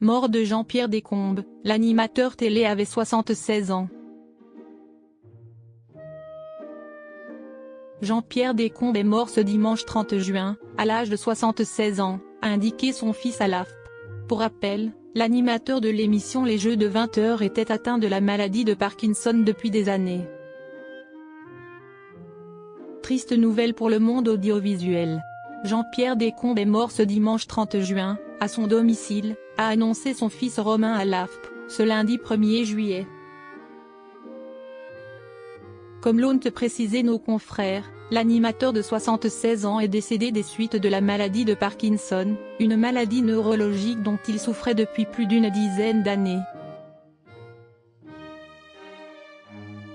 Mort de Jean-Pierre Descombes, l'animateur télé avait 76 ans. Jean-Pierre Descombes est mort ce dimanche 30 juin, à l'âge de 76 ans, a indiqué son fils à l'AFP. Pour rappel, l'animateur de l'émission Les Jeux de 20h était atteint de la maladie de Parkinson depuis des années. Triste nouvelle pour le monde audiovisuel. Jean-Pierre Descombes est mort ce dimanche 30 juin, à son domicile, a annoncé son fils Romain à l'AFP, ce lundi 1er juillet. Comme l'ont précisé nos confrères, l'animateur de 76 ans est décédé des suites de la maladie de Parkinson, une maladie neurologique dont il souffrait depuis plus d'une dizaine d'années.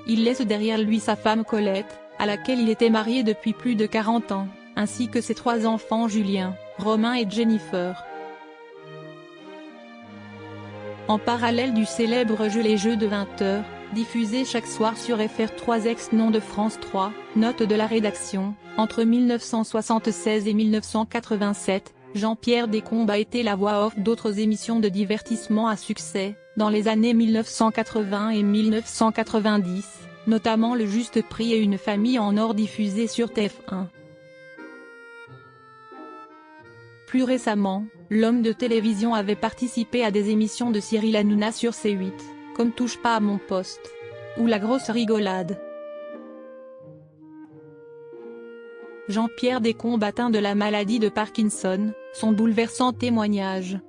Il laisse derrière lui sa femme Colette, à laquelle il était marié depuis plus de 40 ans, ainsi que ses 3 enfants Julien, Romain et Jennifer. En parallèle du célèbre jeu Les Jeux de 20h, diffusé chaque soir sur FR3 ex-nom de France 3, note de la rédaction, entre 1976 et 1987, Jean-Pierre Descombes a été la voix off d'autres émissions de divertissement à succès, dans les années 1980 et 1990, notamment Le Juste Prix et Une famille en or diffusé sur TF1. Plus récemment, l'homme de télévision avait participé à des émissions de Cyril Hanouna sur C8, comme Touche pas à mon poste, ou La Grosse Rigolade. Jean-Pierre Descombes atteint de la maladie de Parkinson, son bouleversant témoignage.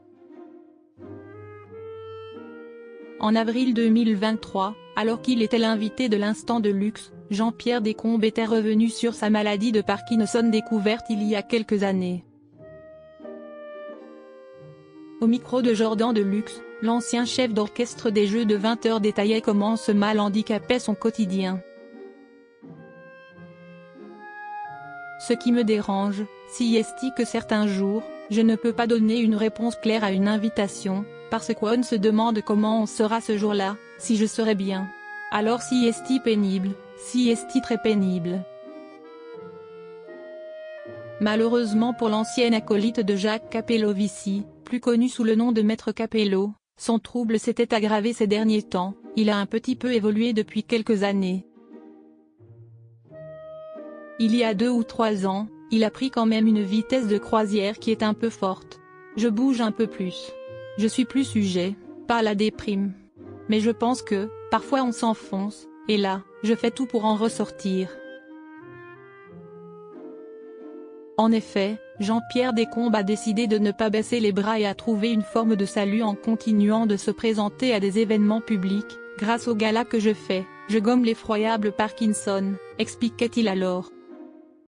En avril 2023, alors qu'il était l'invité de l'Instant de luxe, Jean-Pierre Descombes était revenu sur sa maladie de Parkinson découverte il y a quelques années. Au micro de Jordan Deluxe, l'ancien chef d'orchestre des Jeux de 20h détaillait comment ce mal handicapait son quotidien. Ce qui me dérange, si est que certains jours, je ne peux pas donner une réponse claire à une invitation, parce qu'on se demande comment on sera ce jour-là, si je serai bien. Alors si est pénible, si est très pénible. Malheureusement pour l'ancien acolyte de Jacques Capello-Vici, plus connu sous le nom de Maître Capello, son trouble s'était aggravé ces derniers temps, il a un petit peu évolué depuis quelques années. Il y a 2 ou 3 ans, il a pris quand même une vitesse de croisière qui est un peu forte. Je bouge un peu plus. Je suis plus sujet, pas à la déprime. Mais je pense que, parfois on s'enfonce, et là, je fais tout pour en ressortir. En effet, Jean-Pierre Descombes a décidé de ne pas baisser les bras et a trouvé une forme de salut en continuant de se présenter à des événements publics. Grâce au gala que je fais, je gomme l'effroyable Parkinson, expliquait-il alors.